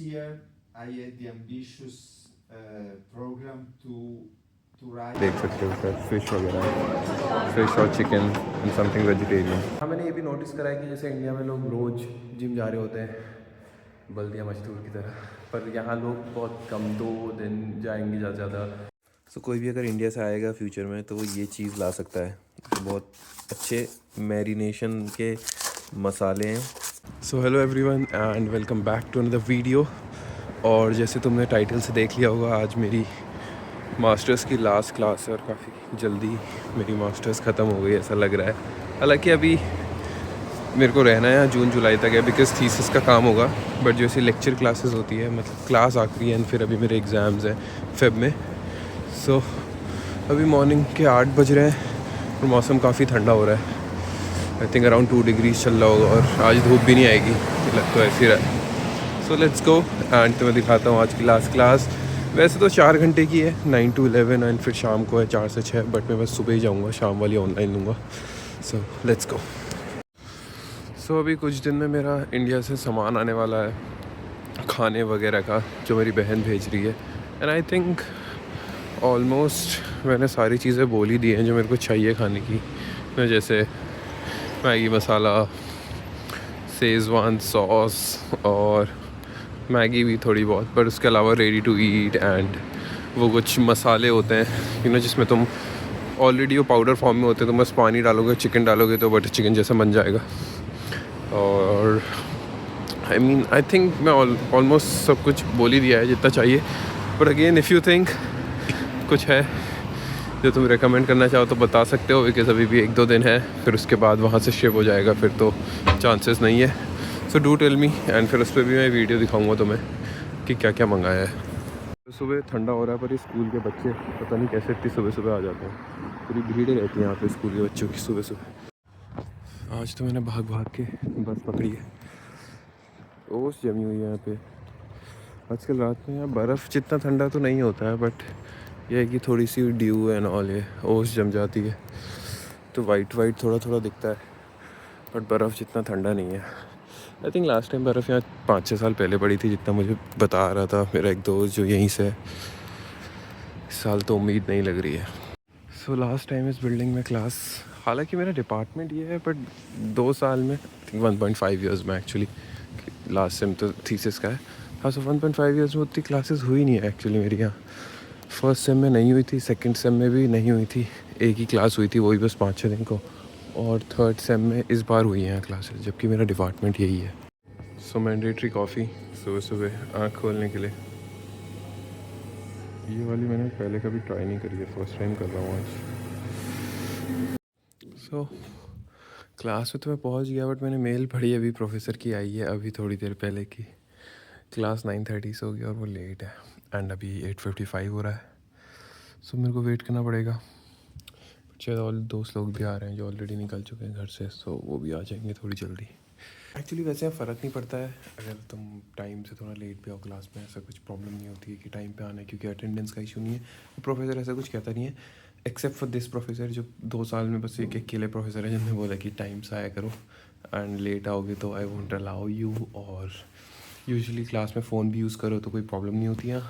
year I had the ambitious program to write. देख सकते हो सर फिश वगैरह, फिश और चिकन एंड समथिंग वेजिटेरियन। हाँ, मैंने ये भी नोटिस करा है कि जैसे इंडिया में लोग रोज़ जिम जा रहे होते हैं बल्दिया मजदूर की तरह, पर यहाँ लोग बहुत कम 2 दिन जाएंगे ज़्यादा से ज़्यादा। सो कोई भी अगर इंडिया से आएगा फ्यूचर में तो वो ये चीज़ ला सकता है, तो बहुत अच्छे मैरिनेशन के मसाले हैं। So hello everyone and welcome back to another video. और जैसे तुमने टाइटल से देख लिया होगा, आज मेरी मास्टर्स की लास्ट क्लास है और काफ़ी जल्दी मेरी मास्टर्स ख़त्म हो गई ऐसा लग रहा है। हालांकि अभी मेरे को रहना है जून जुलाई तक है, बिकॉज थीसिस का काम होगा। बट जो ऐसी लेक्चर क्लासेस होती है, मतलब क्लास आखिरी है एंड फिर अभी मेरे एग्ज़ाम्स हैं फेब में। सो अभी मॉर्निंग के 8 बज रहे हैं और मौसम काफ़ी ठंडा हो रहा है। आई थिंक अराउंड 2 डिग्रीज चल रहा होगा और आज धूप भी नहीं आएगी, लग तो ऐसे ही रहा है। सो लेट्स गो एंड तुम्हें दिखाता हूँ आज की लास्ट क्लास। वैसे तो 4 घंटे की है, 9 to 11 एंड फिर शाम को है 4 से 6, बट मैं बस सुबह ही जाऊँगा, शाम वाली ऑनलाइन लूँगा। So let's go. सो अभी कुछ दिन में मेरा इंडिया से सामान आने वाला है, खाने वगैरह का, जो मेरी बहन भेज रही है। एंड आई थिंक ऑलमोस्ट मैंने सारी चीज़ें बोल ही दी हैं जो मेरे को चाहिए खाने की, जैसे मैगी मसाला, शेज़वान सॉस और मैगी भी थोड़ी बहुत, पर उसके अलावा रेडी टू ईट एंड वो कुछ मसाले होते हैं जिसमें तुम ऑलरेडी वो पाउडर फॉर्म में होते हैं, तुम बस पानी डालोगे, चिकन डालोगे तो बटर चिकन जैसा बन जाएगा। और आई थिंक मैं ऑलमोस्ट सब कुछ बोल ही दिया है जितना चाहिए। But again if you think कुछ है जो तुम रेकमेंड करना चाहो तो बता सकते हो, बिकॉज अभी भी 1-2 दिन है, फिर उसके बाद वहाँ से शिप हो जाएगा, फिर तो चांसेस नहीं है। So do tell me and फिर उस पर भी मैं वीडियो दिखाऊंगा तुम्हें कि क्या क्या मंगाया है। सुबह ठंडा हो रहा है पर स्कूल के बच्चे पता नहीं कैसे इतनी सुबह सुबह आ जाते हैं, पूरी भीड़ रहती है यहाँ पे स्कूल के बच्चों की सुबह सुबह। आज तो मैंने भाग भाग के बस पकड़ी है, ओस जमी हुई है यहाँ पे। आजकल रात में यहाँ बर्फ़ जितना ठंडा तो नहीं होता है, बट यह है कि थोड़ी सी ड्यू एंड ऑल है, ओस जम जाती है तो वाइट वाइट थोड़ा थोड़ा दिखता है, बट बर्फ़ जितना ठंडा नहीं है। आई थिंक लास्ट टाइम बर्फ़ यहाँ 5-6 साल पहले पड़ी थी, जितना मुझे बता रहा था मेरा एक दोस्त जो यहीं से है। इस साल तो उम्मीद नहीं लग रही है। सो लास्ट टाइम इस बिल्डिंग में क्लास, हालांकि मेरा डिपार्टमेंट ये है, बट 2 साल में 1.5 ईयर्स में एक्चुअली, लास्ट सेम तो थीसिस का है। हाँ, सो 1.5 ईयर्स में उतनी क्लासेस हुई नहीं है एक्चुअली मेरी यहाँ। फर्स्ट सेम में नहीं हुई थी, सेकंड सेम में भी नहीं हुई थी, एक ही क्लास हुई थी, वही बस 5-6 दिन को। और थर्ड सेम में इस बार हुई हैं क्लासेस, जबकि मेरा डिपार्टमेंट यही है। सो मैंडेटरी कॉफ़ी सुबह सुबह आँख खोलने के लिए। ये वाली मैंने पहले कभी ट्राई नहीं करी है, फर्स्ट टाइम कर रहा हूँ आज। सो क्लास में तो मैं पहुँच गया, बट मैंने मेल पढ़ी अभी प्रोफेसर की आई है अभी थोड़ी देर पहले की, क्लास 9:30 से हो गया और वो लेट है एंड अभी 8:55 हो रहा है। सो मेरे को वेट करना पड़ेगा। शायद और दोस्त लोग भी आ रहे हैं जो ऑलरेडी निकल चुके हैं घर से, सो वो भी आ जाएंगे थोड़ी जल्दी। एक्चुअली वैसे फ़र्क नहीं पड़ता है अगर तुम टाइम से थोड़ा लेट पे आओ क्लास में, ऐसा कुछ प्रॉब्लम नहीं होती है कि टाइम पे आना है, क्योंकि अटेंडेंस का इशू नहीं है। प्रोफेसर ऐसा कुछ कहता नहीं है, एक्सेप्ट फॉर दिस प्रोफेसर जो 2 साल में बस एक अकेले प्रोफेसर है जिन्होंने बोला कि टाइम से आया करो एंड लेट आओगे तो आई वोंट अलाउ यू। और यूजुअली क्लास में फ़ोन भी यूज़ करो तो कोई प्रॉब्लम नहीं होती है,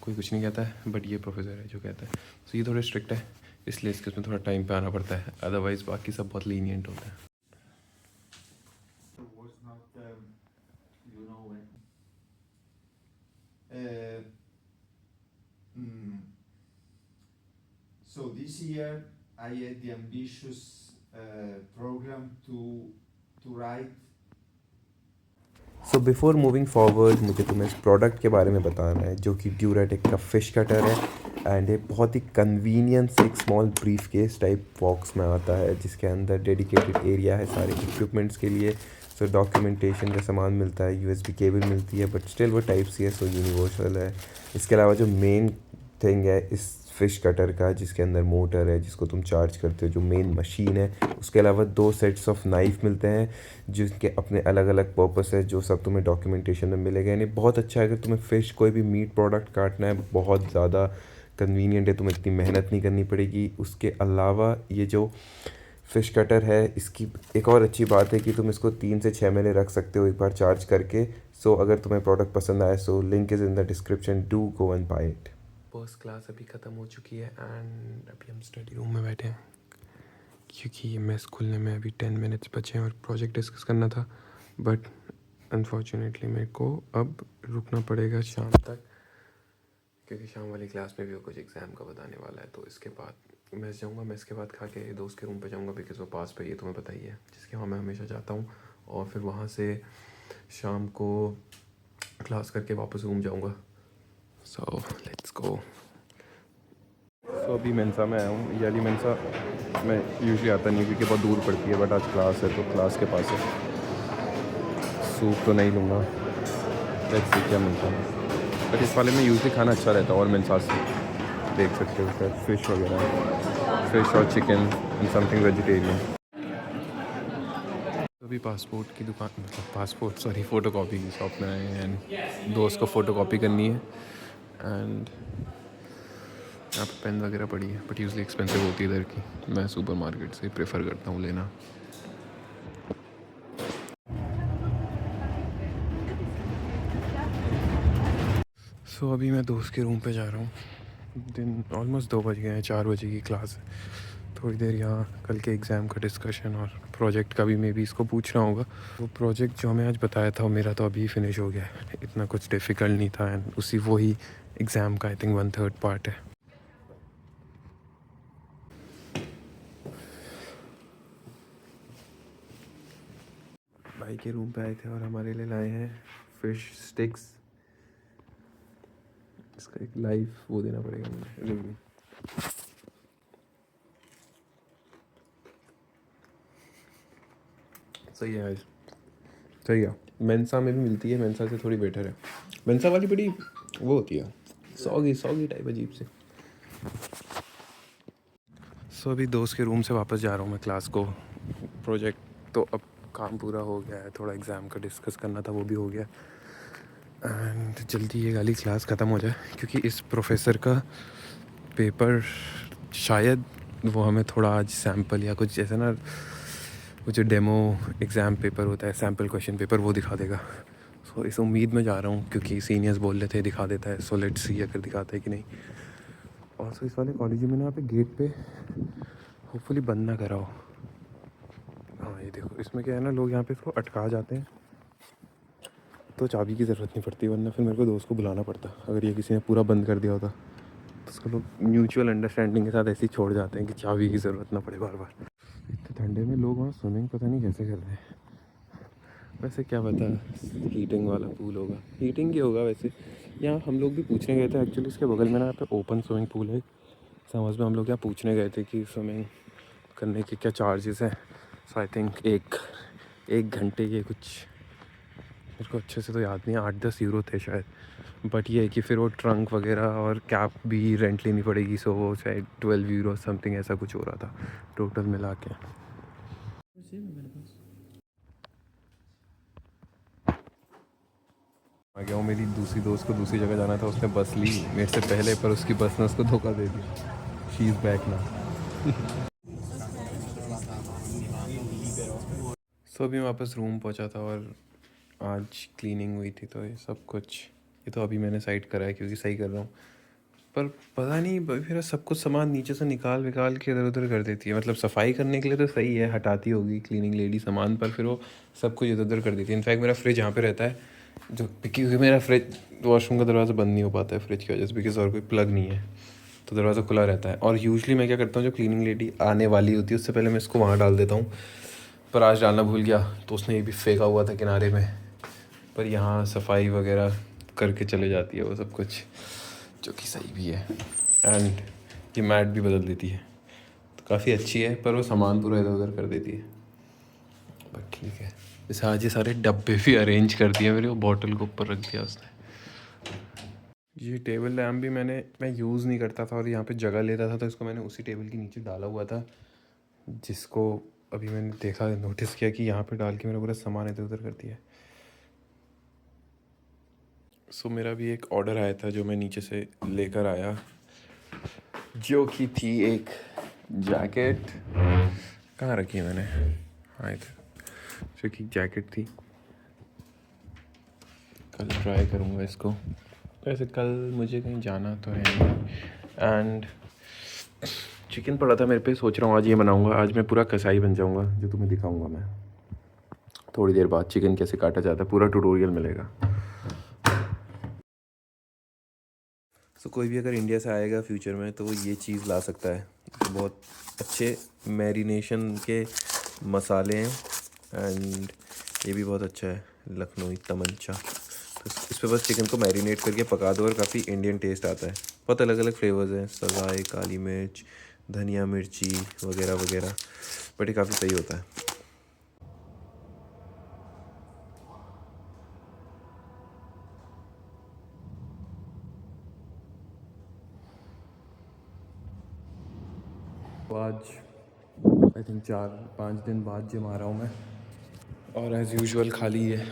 कोई कुछ नहीं कहता है, बट ये प्रोफेसर है जो कहता है। तो ये थोड़े स्ट्रिक्ट है, इसलिए इसके उसमें थोड़ा टाइम पे आना पड़ता है, अदरवाइज़ बाकी सब बहुत लीनियंट होता है। Was not, uh, mm, so this year I had the ambitious program to write. So before moving forward मुझे तुम्हें इस प्रोडक्ट के बारे में बताना है, जो कि ड्यूराटेक का फ़िश कटर है एंड ये बहुत ही कन्वीनियंस एक small brief case type box में आता है, जिसके अंदर डेडिकेटेड एरिया है सारे इक्विपमेंट्स के लिए। सो डॉक्यूमेंटेशन का सामान मिलता है, यूएसबी केबल मिलती है, बट स्टिल वो टाइप सी है, सो यूनिवर्सल है। इसके अलावा जो मेन थिंग है इस फ़िश कटर का, जिसके अंदर मोटर है जिसको तुम चार्ज करते हो, जो मेन मशीन है, उसके अलावा 2 सेट्स ऑफ नाइफ़ मिलते हैं जिसके अपने अलग अलग पर्पस है, जो सब तुम्हें डॉक्यूमेंटेशन में मिलेगा। यानी बहुत अच्छा है अगर तुम्हें फ़िश कोई भी मीट प्रोडक्ट काटना है, बहुत ज़्यादा कन्वीनियंट है, तुम्हें इतनी मेहनत नहीं करनी पड़ेगी। उसके अलावा ये जो फ़िश कटर है, इसकी एक और अच्छी बात है कि तुम इसको 3 से 6 महीने रख सकते हो एक बार चार्ज करके, सो अगर तुम्हें प्रोडक्ट पसंद आए so link is in the description, do go and buy it. First class अभी ख़त्म हो चुकी है एंड अभी हम स्टडी रूम में बैठे हैं क्योंकि मेस खुलने में अभी 10 मिनट्स बचे हैं और प्रोजेक्ट डिस्कस करना था। बट अनफॉर्चुनेटली मेरे को अब रुकना पड़ेगा शाम तक क्योंकि शाम वाली क्लास में भी वो कुछ एग्ज़ाम का बताने वाला है। तो इसके बाद मेस जाऊँगा, मेस के बाद खा के दोस्त के रूम पे जाऊँगा बिकॉज वो पास पे ही है, तुम्हें पता ही है, जिसके वहाँ मैं हमेशा जाता हूँ। और फिर वहाँ से शाम को क्लास करके वापस रूम जाऊँगा। So let's go. सो अभी मेंसा में आया हूँ। ये वाली मेंसा मैं यूजुअली आता नहीं क्योंकि बहुत दूर पड़ती है, बट आज क्लास है तो क्लास के पास है। सूप तो नहीं लूँगा, लेट्स सी क्या मिलता है। बट इस वाले में यूजुअली खाना अच्छा रहता है और मेंसा से देख सकते हो सर, फिश वगैरह, फिश और चिकन एंड समथिंग वेजिटेरियन। अभी पासपोर्ट की दुकान, मतलब पासपोर्ट सॉरी फ़ोटोकॉपी की शॉप में आए हैं एंड दोस्त को फ़ोटोकॉपी करनी है। एंड यहाँ पे पेन वगैरह पड़ी है बट यूजली एक्सपेंसिव होती है इधर की। मैं सुपर मार्केट से प्रेफर करता हूँ लेना। सो अभी मैं दोस्त के रूम पे जा रहा हूँ। दिन ऑलमोस्ट 2 बज गए हैं, 4 बजे की क्लास है। थोड़ी देर यहाँ कल के एग्ज़ाम का डिस्कशन और प्रोजेक्ट का भी मे बी इसको पूछना होगा। वो प्रोजेक्ट जो हमें आज बताया था वो मेरा तो अभी फिनिश हो गया है, इतना कुछ डिफ़िकल्ट नहीं था एंड उसी वही एग्ज़ाम का आई थिंक 1/3 पार्ट है। भाई के रूम पे आए थे और हमारे लिए लाए हैं फिश स्टिक्स। इसका एक लाइव वो देना पड़ेगा मुझे रिव्यू। सही है, सही है। मेंसा में भी मिलती है, मेंसा से थोड़ी बेटर है। मेंसा वाली बड़ी वो होती है, सौगी सौगी टाइप अजीब से। सो अभी दोस्त के रूम से वापस जा रहा हूँ मैं क्लास को। प्रोजेक्ट तो अब काम पूरा हो गया है, थोड़ा एग्ज़ाम का डिस्कस करना था वो भी हो गया एंड जल्दी ये वाली क्लास ख़त्म हो जाए क्योंकि इस प्रोफेसर का पेपर शायद वो हमें थोड़ा आज सैम्पल या कुछ जैसे ना वो जो डेमो एग्ज़ाम पेपर होता है, सैम्पल क्वेश्चन पेपर, वो दिखा देगा। सो इस उम्मीद में जा रहा हूँ क्योंकि सीनियर्स बोल रहे थे दिखा देता है। सो लेट्स सी अगर दिखाता है कि नहीं। और सो इस वाले कॉलेज में ना यहाँ पे गेट पे होपफुली बंद ना कराओ। हाँ ये देखो, इसमें क्या है ना, लोग यहाँ पे इसको अटका जाते हैं तो चाबी की ज़रूरत नहीं पड़ती, वरना फिर मेरे को दोस्त को बुलाना पड़ता अगर ये किसी ने पूरा बंद कर दिया होता। तो उसको लोग म्यूचुअल अंडरस्टैंडिंग के साथ ऐसे ही छोड़ जाते हैं कि चाबी की ज़रूरत ना पड़े बार बार। इतने ठंडे में लोग वहाँ स्विमिंग पता नहीं कैसे कर रहे हैं। वैसे क्या पता हीटिंग वाला पूल होगा, हीटिंग ही होगा वैसे। यहाँ हम लोग भी पूछने गए थे एक्चुअली, इसके बगल में ना यहाँ पे ओपन स्विमिंग पूल है समझ में। हम लोग यहाँ पूछने गए थे कि स्विमिंग करने के क्या चार्जेस हैं। सो आई थिंक एक घंटे के कुछ, मेरे को अच्छे से तो याद नहीं है, 8-10 यूरो थे शायद। बट ये है कि फिर वो ट्रंक वगैरह और कैप भी रेंट लेनी पड़ेगी। सो वो शायद 12 यूरो समथिंग ऐसा कुछ हो रहा था टोटल मिला के। आ गया हूँ, मेरी दूसरी दोस्त को दूसरी जगह जाना था, उसने बस ली मेरे से पहले पर उसकी बस ने उसको धोखा दे दिया। शी इज़ बैक ना। सो अभी मैं वापस रूम पहुँचा था और आज क्लीनिंग हुई थी तो ये सब कुछ, ये तो अभी मैंने साइड करा है क्योंकि सही कर रहा हूँ। पर पता नहीं फिर सब कुछ सामान नीचे से निकाल विकाल के इधर उधर कर देती है। मतलब सफाई करने के लिए तो सही है, हटाती होगी क्लीनिंग लेडी सामान, पर फिर वो सब कुछ इधर उधर कर देती है। इनफैक्ट मेरा फ्रिज यहाँ पे रहता है, जो क्योंकि मेरा फ्रिज वॉशरूम का दरवाज़ा बंद नहीं हो पाता है फ्रिज की वजह से, बिकॉज और कोई प्लग नहीं है तो दरवाज़ा खुला रहता है। और यूजुअली मैं क्या करता हूँ, जो क्लीनिंग लेडी आने वाली होती है उससे पहले मैं इसको वहाँ डाल देता हूँ, पर आज डालना भूल गया तो उसने ये भी फेंका हुआ था किनारे में। पर यहाँ सफाई वगैरह करके चले जाती है वो सब कुछ, जो कि सही भी है। एंड ये मैट भी बदल देती है तो काफ़ी अच्छी है, पर वो सामान पूरा इधर उधर कर देती है। बट ठीक है, जैसे आज ये सारे डब्बे भी अरेंज कर दिए मेरे, वो बॉटल को ऊपर रख दिया उसने। ये टेबल लैम्प भी मैं यूज़ नहीं करता था और यहाँ पे जगह लेता था तो इसको मैंने उसी टेबल के नीचे डाला हुआ था, जिसको अभी मैंने देखा, नोटिस किया कि यहाँ पे डाल के मेरा पूरा सामान इधर उधर कर दिया है। सो मेरा भी एक ऑर्डर आया था जो मैं नीचे से लेकर आया, जो कि थी एक जैकेट। कहाँ रखी है मैंने, हाँ इधर, जो कि जैकेट थी कल ट्राई करूँगा इसको। वैसे कल मुझे कहीं जाना तो है नहीं। एंड चिकन पड़ा था मेरे पे, सोच रहा हूँ आज ये बनाऊँगा। आज मैं पूरा कसाई बन जाऊँगा, जो तुम्हें दिखाऊँगा मैं थोड़ी देर बाद। चिकन कैसे काटा जाता है पूरा ट्यूटोरियल मिलेगा। कोई भी अगर इंडिया से आएगा फ्यूचर में तो वो ये चीज़ ला सकता है। तो बहुत अच्छे मैरिनेशन के मसाले हैं एंड ये भी बहुत अच्छा है, लखनऊ तमंचा। तो इस पे बस चिकन को मैरिनेट करके पका दो और काफ़ी इंडियन टेस्ट आता है। बहुत अलग अलग फ्लेवर्स हैं, सगाई, काली मिर्च, धनिया मिर्ची वगैरह वगैरह, बट ये काफ़ी सही होता है। तो आज आई थिंक 4-5 दिन बाद जिम आ रहा हूँ मैं, और एज़ यूजुअल खाली है।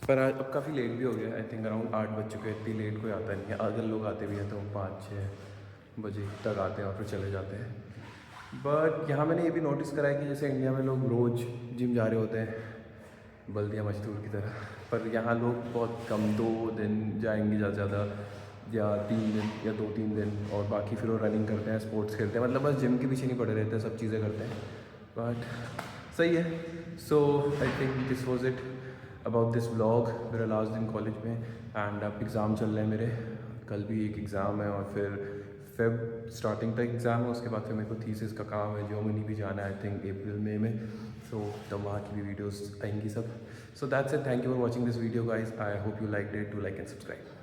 पर आज अब काफ़ी लेट भी हो गया, आई थिंक अराउंड 8 बज चुके हैं। इतनी लेट कोई आता नहीं है, अगर लोग आते भी हैं तो 5-6 बजे तक आते हैं और फिर चले जाते हैं। बट यहाँ मैंने ये भी नोटिस करा है कि जैसे इंडिया में लोग रोज़ जिम जा रहे होते हैं बल्दिया मजदूर की तरह, पर यहाँ लोग बहुत कम 2 दिन जाएंगे ज़्यादा से ज़्यादा, या 3 दिन या 2-3 दिन, और बाकी फिर वो रनिंग करते हैं, स्पोर्ट्स खेलते हैं। मतलब बस जिम के पीछे नहीं पड़े रहते हैं, सब चीज़ें करते हैं। बट सही है। So I think this was it about this vlog. मेरा लास्ट दिन कॉलेज में, एंड अब एग्ज़ाम चल रहे हैं मेरे। कल भी एक एग्ज़ाम है और फिर फेब स्टार्टिंग तक एग्ज़ाम है। उसके बाद फिर मेरे को थीसिस का काम है, जर्मनी भी जाना है आई थिंक अप्रैल मई में। सो तब वहाँ की भी वीडियोस आएंगी सब। So that's it, thank you for watching this video guys. I hope you like it, do like and subscribe.